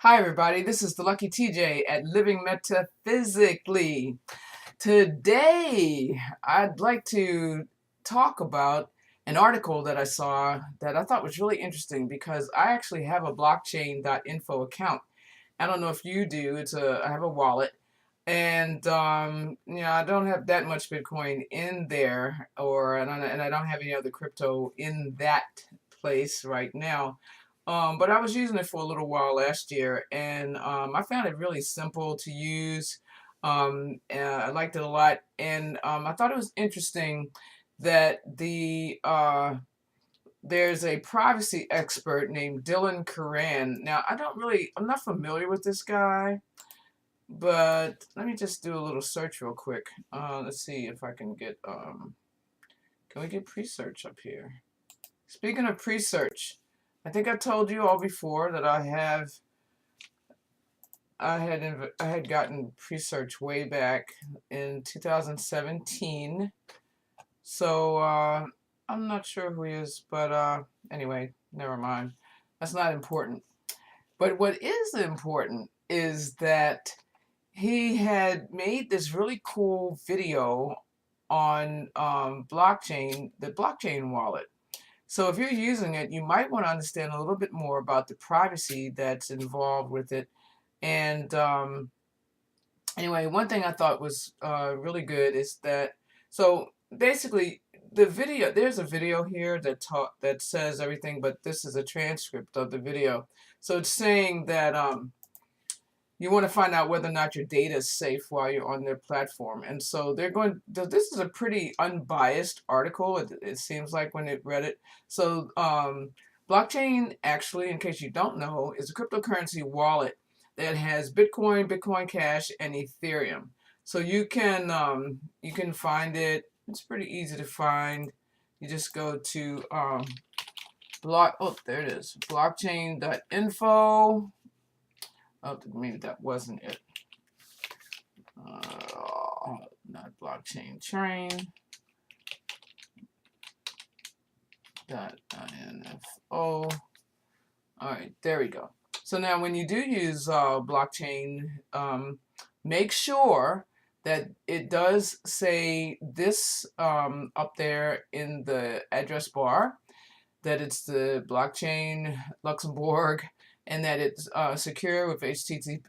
Hi, everybody. This is the Lucky TJ at Living Metaphysically. Today, I'd like to talk about an article that I saw that I thought was really interesting because I actually have a Blockchain.info account. I don't know if you do. I have a wallet, and I don't have that much Bitcoin in there, and I don't have any other crypto in that place right now. But I was using it for a little while last year, and I found it really simple to use. I liked it a lot, and I thought it was interesting that there's a privacy expert named Dylan Curran. Now, I'm not familiar with this guy, but let me just do a little search real quick. Let's see if I can we get Presearch up here? Speaking of Presearch, I think I told you all before that I had gotten Presearch way back in 2017. So I'm not sure who he is, but anyway, never mind. That's not important. But what is important is that he had made this really cool video on the blockchain wallet. So if you're using it, you might want to understand a little bit more about the privacy that's involved with it. And anyway, one thing I thought was really good is that, so basically, there's a video here that says everything, but this is a transcript of the video. So it's saying that you want to find out whether or not your data is safe while you're on their platform. And so this is a pretty unbiased article, it seems like when it read it. So blockchain, actually, in case you don't know, is a cryptocurrency wallet that has Bitcoin, Bitcoin Cash, and Ethereum. So you can find it. It's pretty easy to find. You just go to there it is, Blockchain.info. Oh, maybe that wasn't it. Not blockchain train. .info. All right, there we go. So now when you do use blockchain, make sure that it does say this up there in the address bar, that it's the blockchain Luxembourg, and that it's secure with HTTPS.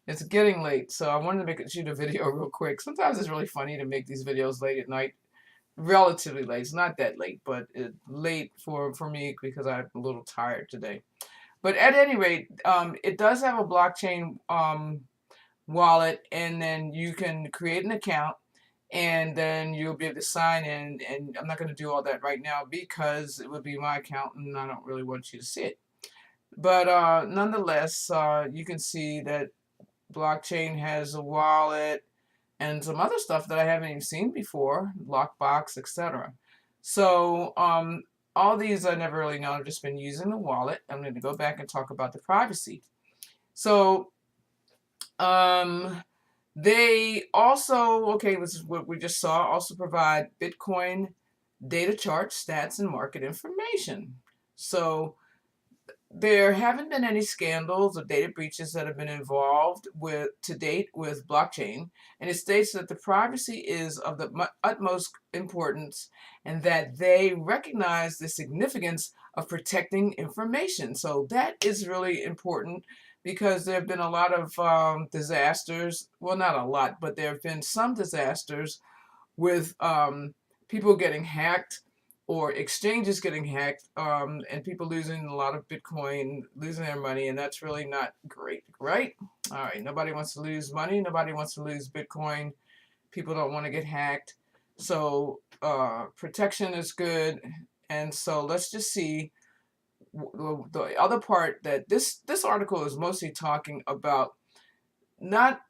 It's getting late, so I wanted to shoot a video real quick. Sometimes it's really funny to make these videos late at night. Relatively late. It's not that late, but late for me because I'm a little tired today. But at any rate, it does have a blockchain wallet, and then you can create an account, and then you'll be able to sign in. And I'm not going to do all that right now because it would be my account, and I don't really want you to see it. But nonetheless, you can see that blockchain has a wallet and some other stuff that I haven't even seen before, lockbox, etc. So all these I never really known. I've just been using the wallet. I'm going to go back and talk about the privacy. So they also, okay, this is what we just saw, also provide Bitcoin data charts, stats, and market information. So there haven't been any scandals or data breaches that have been involved to date with blockchain, and it states that the privacy is of the utmost importance and that they recognize the significance of protecting information. So that is really important because there have been a lot of disasters. Well, not a lot, but there have been some disasters with people getting hacked or exchanges getting hacked, and people losing a lot of Bitcoin, losing their money, and that's really not great, right? All right, nobody wants to lose money, nobody wants to lose Bitcoin, people don't want to get hacked, so protection is good. And so let's just see the other part that this article is mostly talking about, not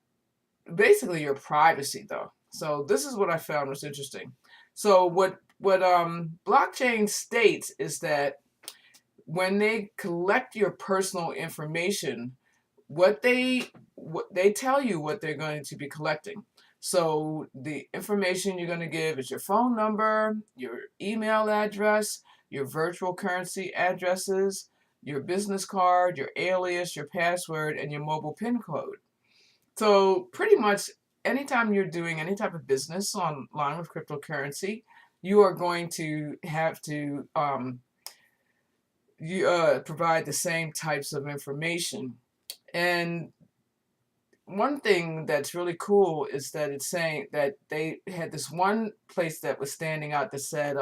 basically your privacy though. So this is what I found was interesting. So what blockchain states is that when they collect your personal information, they tell you what they're going to be collecting. So the information you're going to give is your phone number, your email address, your virtual currency addresses, your business card, your alias, your password, and your mobile PIN code. So pretty much anytime you're doing any type of business online with cryptocurrency, you are going to have to provide the same types of information. And one thing that's really cool is that it's saying that they had this one place that was standing out that said,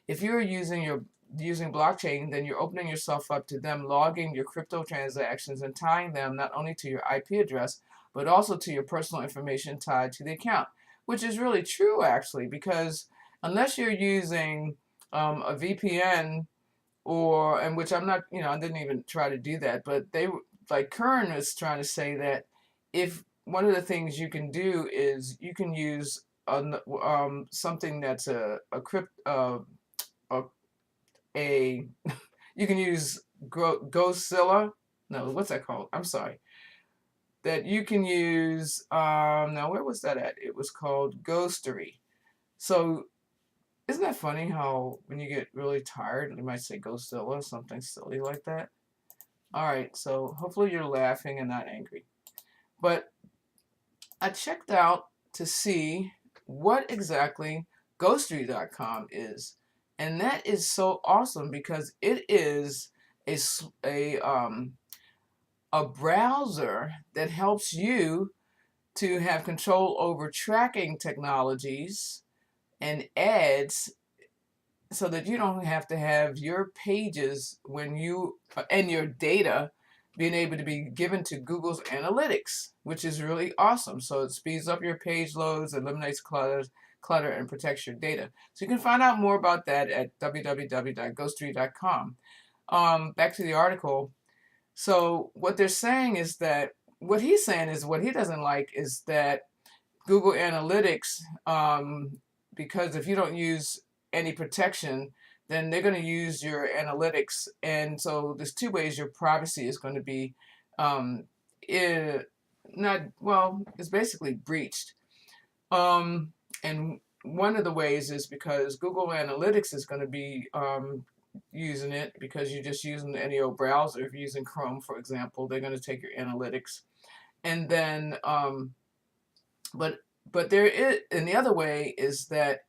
if you're using blockchain, then you're opening yourself up to them logging your crypto transactions and tying them not only to your IP address, but also to your personal information tied to the account, which is really true actually, because unless you're using a VPN and which I'm not, I didn't even try to do that, but like Curran is trying to say that if one of the things you can do is you can use something that's a you can use Ghostzilla. No, what's that called? I'm sorry. That you can use, now where was that at? It was called Ghostery. So isn't that funny how when you get really tired, you might say Ghostzilla or something silly like that? All right, so hopefully you're laughing and not angry. But I checked out to see what exactly Ghostery.com is. And that is so awesome because it is a browser that helps you to have control over tracking technologies and ads so that you don't have to have your pages and your data being able to be given to Google's analytics, which is really awesome. So it speeds up your page loads, eliminates clutter, and protects your data. So you can find out more about that at www.ghostery.com. Back to the article. So what they're saying is that what he's saying is what he doesn't like is that Google Analytics, because if you don't use any protection, then they're going to use your analytics. And so there's two ways your privacy is going to be it's basically breached. And one of the ways is because Google Analytics is going to be using it because you're just using any old browser. If you're using Chrome, for example, they're going to take your analytics. And then, but there is, and the other way is that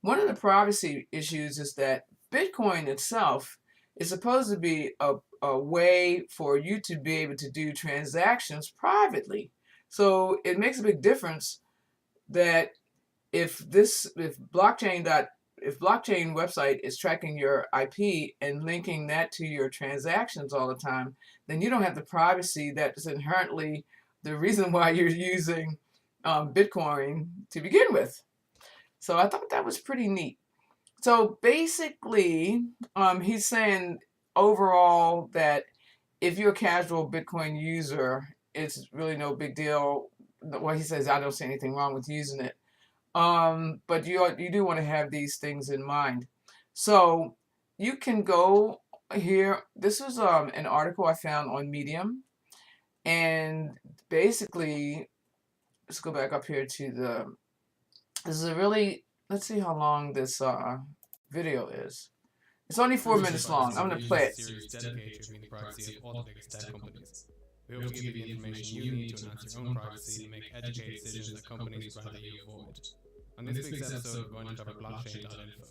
one of the privacy issues is that Bitcoin itself is supposed to be a way for you to be able to do transactions privately. So it makes a big difference that if blockchain website is tracking your IP and linking that to your transactions all the time, then you don't have the privacy that is inherently the reason why you're using Bitcoin to begin with. So I thought that was pretty neat. So basically, he's saying overall that if you're a casual Bitcoin user, it's really no big deal. Well, he says, I don't see anything wrong with using it. But you do want to have these things in mind. So you can go here. This is an article I found on Medium. And basically, let's go back up here to this is a really, let's see how long this video is. It's only 4 minutes long. I'm going to play it. Series dedicated to the privacy of all the biggest tech companies. We hope to give you the information you need to enhance your own privacy and make educated decisions that companies rather you avoid. On this week's episode, we're going to cover Blockchain.info,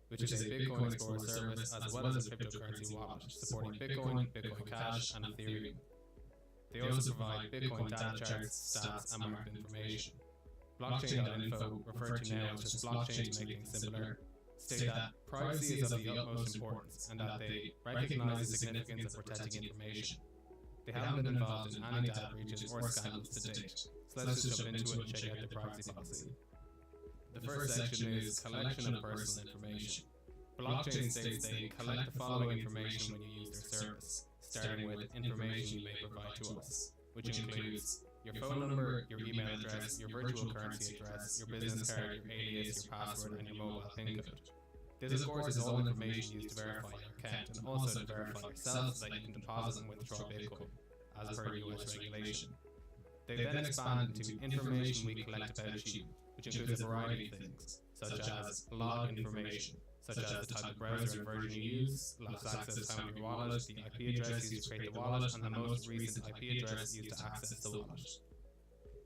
which is a Bitcoin Explorer service as well as a cryptocurrency wallet supporting Bitcoin, Bitcoin Cash, and Ethereum. They also provide Bitcoin data charts, stats, and market information. Blockchain.info, referred to now as just blockchain to make things simpler, state that privacy is of the utmost importance and that they recognize the significance of protecting information. They haven't been involved in any data breaches or scandals to date, so let's just jump into it and check out their privacy policy. The first section is collection of personal information. Blockchain states they collect the following information when you use their service, starting with information you may provide to us, which includes your phone number, your email address, your virtual currency address, your business card, your alias, your password, and your mobile PIN code. This, of course, is all information used to verify your account and also to verify yourself so that you can deposit and withdraw Bitcoin, as per US regulation. They then expand into information we collect about you, which includes a variety of things, such as log information, such as the type of browser and version you use, last access time of your wallet, the IP address used to create the wallet, and the most recent IP address used to access the wallet.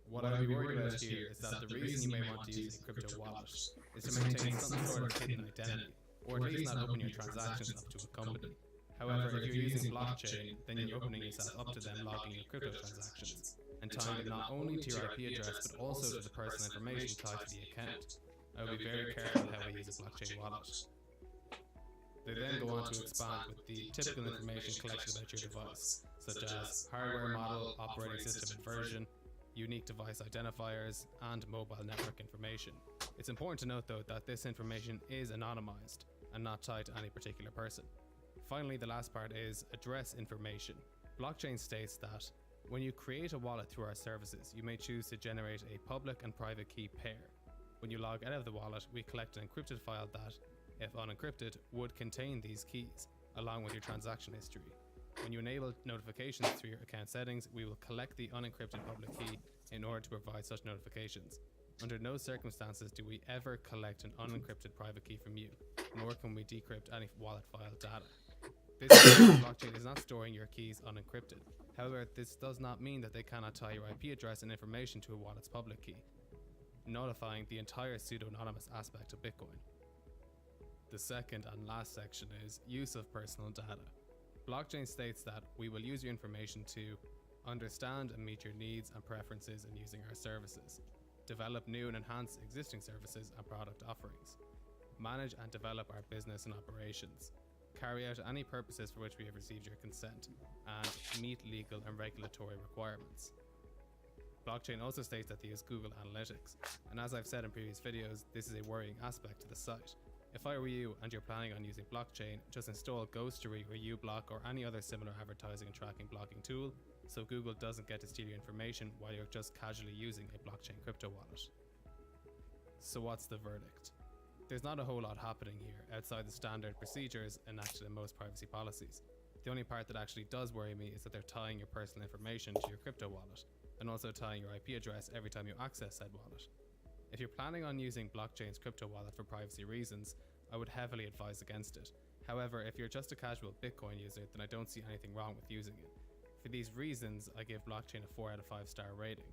What I would be worried about here is that the reason you may want to use a crypto wallet is to maintain some sort of hidden identity, or at least not open your transactions up to a company. However, if you're using blockchain, then you're opening yourself up to them logging your crypto transactions, and tying them not only to your IP address but also to the personal information tied to the account. I would be very careful how I use a blockchain wallet. They then go on to expand with the typical information collected about your device, such as hardware model, operating system and version, unique device identifiers, and mobile network information. It's important to note though that this information is anonymized and not tied to any particular person. Finally, the last part is address information. Blockchain states that when you create a wallet through our services, you may choose to generate a public and private key pair. When you log out of the wallet, we collect an encrypted file that, if unencrypted, would contain these keys, along with your transaction history. When you enable notifications through your account settings, we will collect the unencrypted public key in order to provide such notifications. Under no circumstances do we ever collect an unencrypted private key from you, nor can we decrypt any wallet file data. This blockchain is not storing your keys unencrypted. However, this does not mean that they cannot tie your IP address and information to a wallet's public key, nullifying the entire pseudo-anonymous aspect of Bitcoin. The second and last section is use of personal data. Blockchain states that we will use your information to understand and meet your needs and preferences in using our services, develop new and enhance existing services and product offerings, manage and develop our business and operations, carry out any purposes for which we have received your consent, and meet legal and regulatory requirements. Blockchain also states that they use Google Analytics, and as I've said in previous videos, this is a worrying aspect to the site. If I were you and you're planning on using blockchain, just install Ghostery or uBlock or any other similar advertising and tracking blocking tool, so Google doesn't get to steal your information while you're just casually using a blockchain crypto wallet. So what's the verdict? There's not a whole lot happening here outside the standard procedures enacted in most privacy policies. The only part that actually does worry me is that they're tying your personal information to your crypto wallet, and also tying your IP address every time you access said wallet. If you're planning on using blockchain's crypto wallet for privacy reasons, I would heavily advise against it. However, if you're just a casual Bitcoin user, then I don't see anything wrong with using it. For these reasons, I give blockchain a 4 out of 5 star rating.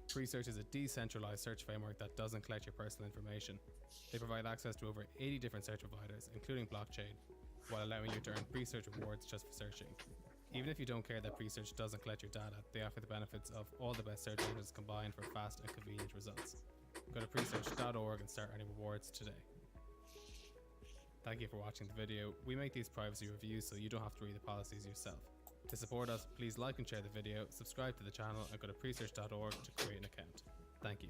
Presearch is a decentralized search framework that doesn't collect your personal information. They provide access to over 80 different search providers, including blockchain, while allowing you to earn Presearch rewards just for searching. Even if you don't care that Presearch doesn't collect your data, they offer the benefits of all the best search engines combined for fast and convenient results. Go to Presearch.org and start earning rewards today. Thank you for watching the video. We make these privacy reviews so you don't have to read the policies yourself. To support us, please like and share the video, subscribe to the channel, and go to Presearch.org to create an account. Thank you.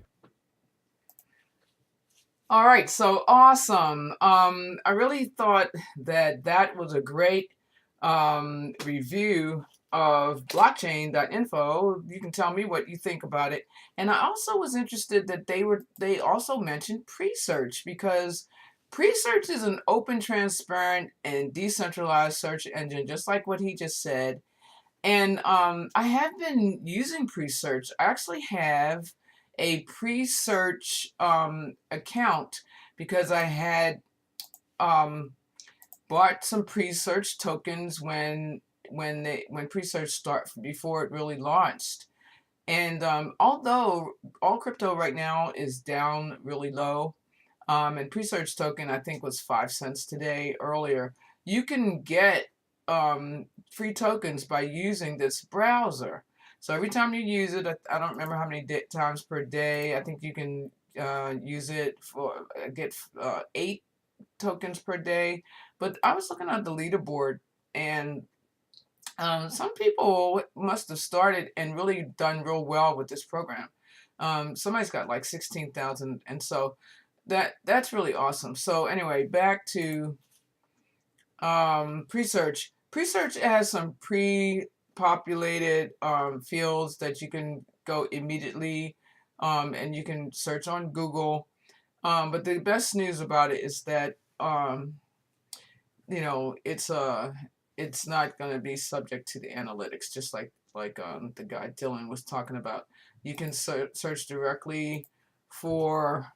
All right, so awesome. I really thought that was a great review of Blockchain.info. You can tell me what you think about it. And I also was interested that they also mentioned Presearch, because Presearch is an open, transparent, and decentralized search engine, just like what he just said. And I have been using Presearch. I actually have a Presearch account because I had bought some Presearch tokens when Presearch started, before it really launched. And although all crypto right now is down really low, and Presearch token I think was 5 cents today earlier, you can get free tokens by using this browser. So every time you use it, I don't remember how many times per day. I think you can use it for get 8 tokens per day. But I was looking at the leaderboard, and some people must have started and really done real well with this program. Somebody's got like 16,000, and so that's really awesome. So anyway, back to Presearch. Presearch has some pre-populated fields that you can go immediately, and you can search on Google. But the best news about it is that it's not going to be subject to the analytics, just like the guy Dylan was talking about. You can search directly for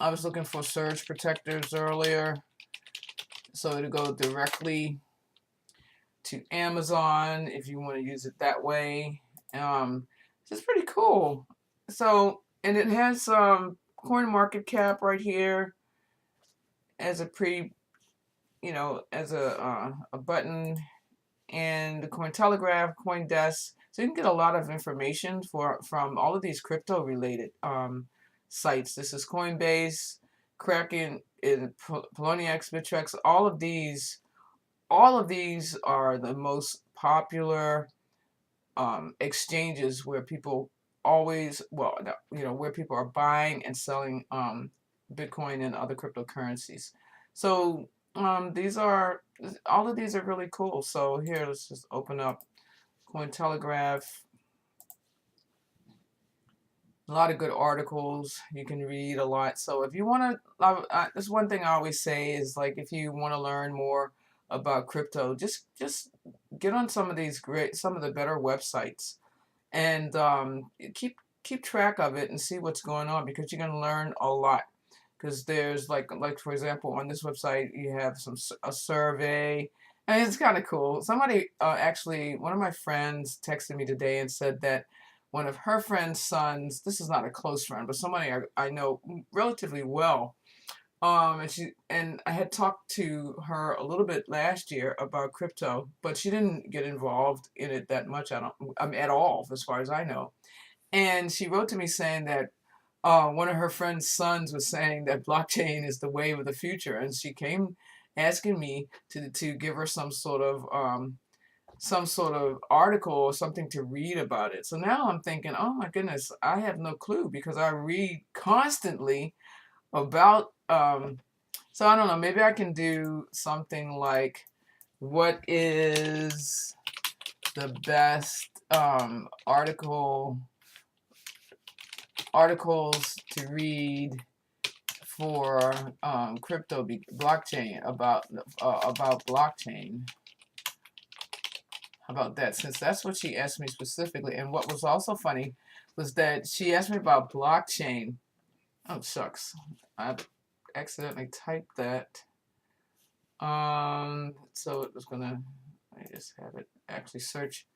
I was looking for surge protectors earlier, so it'll go directly to Amazon if you want to use it that way. It's pretty cool. So, and it has coin market cap right here as a as a button, and the Cointelegraph, CoinDesk. So you can get a lot of information from all of these crypto related sites. This is Coinbase, Kraken, Poloniex, Bittrex. All of these are the most popular exchanges where people always, where people are buying and selling Bitcoin and other cryptocurrencies. So all of these are really cool. So here, let's just open up Cointelegraph. A lot of good articles. You can read a lot. So if you want to, this one thing I always say is, like, if you want to learn more about crypto, just get on some of the better websites, and keep track of it and see what's going on, because you're going to learn a lot. Because there's like for example, on this website you have a survey, and it's kind of cool. Somebody actually, one of my friends texted me today and said that one of her friend's sons, this is not a close friend, but somebody I know relatively well, and I had talked to her a little bit last year about crypto, but she didn't get involved in it that much. At all, as far as I know. And she wrote to me saying that one of her friend's sons was saying that blockchain is the wave of the future, and she came asking me to give her some sort of article or something to read about it. So now I'm thinking, oh my goodness, I have no clue, because I read constantly about so I don't know, maybe I can do something like, what is the best articles to read for crypto blockchain, about blockchain. How about that? Since that's what she asked me specifically. And what was also funny was that she asked me about blockchain. Oh shucks, I accidentally typed that. So it was gonna. I just have it actually search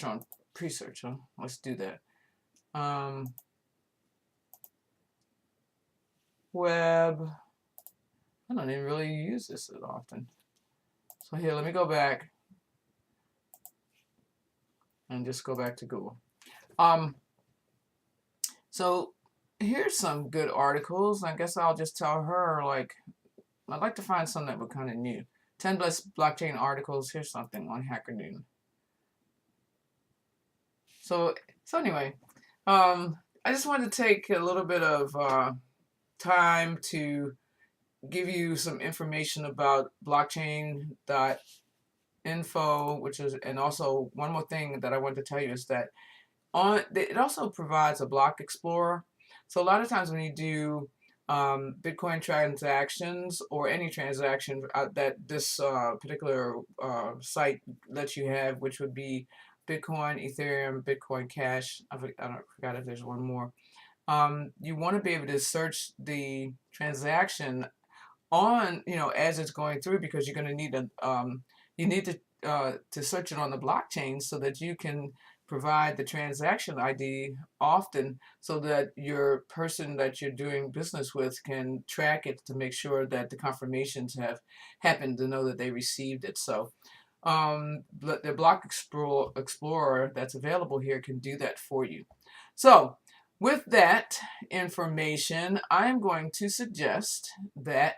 on Presearch. Huh? Let's do that. Web. I don't even really use this that often. So here, let me go back and just go back to Google. So here's some good articles. I guess I'll just tell her, like, I'd like to find some that were kind of new. 10 best blockchain articles. Here's something on Hacker Noon. So anyway, I just wanted to take a little bit of time to give you some information about Blockchain.info, and also one more thing that I want to tell you is that it also provides a block explorer. So a lot of times when you do Bitcoin transactions, or any transaction that this particular site lets you have, which would be Bitcoin, Ethereum, Bitcoin Cash. I forgot if there's one more. You want to be able to search the transaction on, as it's going through, because you're going to need to search it on the blockchain, so that you can provide the transaction ID often, so that your person that you're doing business with can track it to make sure that the confirmations have happened, to know that they received it. So the block explorer that's available here can do that for you. So with that information, I'm going to suggest that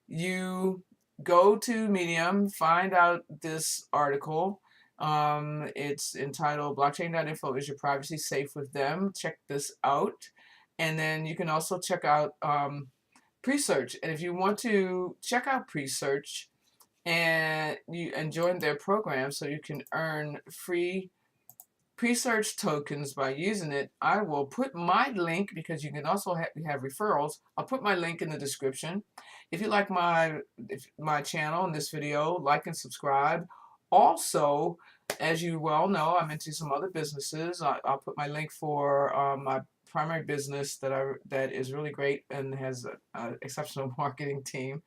you go to Medium, find out this article. It's entitled Blockchain.info, is your privacy safe with them? Check this out. And then you can also check out Presearch. And if you want to check out Presearch and join their program, so you can earn free Presearch tokens by using it, I will put my link, because you can also have referrals. I'll put my link in the description. If you like my channel and this video, like and subscribe. Also, as you well know, I'm into some other businesses. I'll put my link for my primary business that is really great and has an exceptional marketing team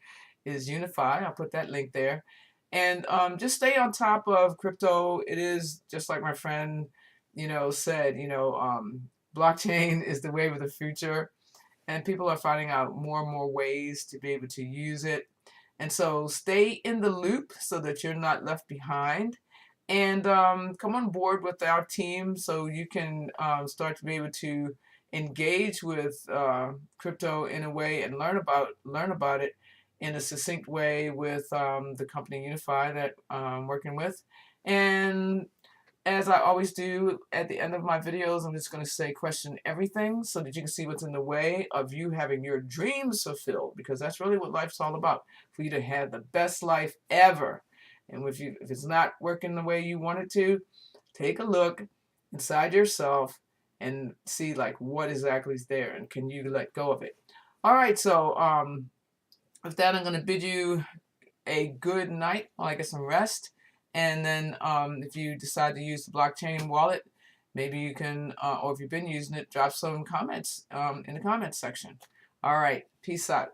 is Unifii. I'll put that link there. And just stay on top of crypto. It is just like my friend, said, blockchain is the wave of the future, and people are finding out more and more ways to be able to use it. And so stay in the loop so that you're not left behind. And come on board with our team so you can start to be able to engage with crypto in a way and learn about it in a succinct way with the company Unifii that I'm working with. And as I always do at the end of my videos, I'm just going to say question everything so that you can see what's in the way of you having your dreams fulfilled, because that's really what life's all about, for you to have the best life ever. And if it's not working the way you want it to, take a look inside yourself and see like what exactly is there and can you let go of it. All right, so with that, I'm going to bid you a good night while I get some rest. And then if you decide to use the blockchain wallet, maybe you can, or if you've been using it, drop some comments in the comments section. All right, peace out.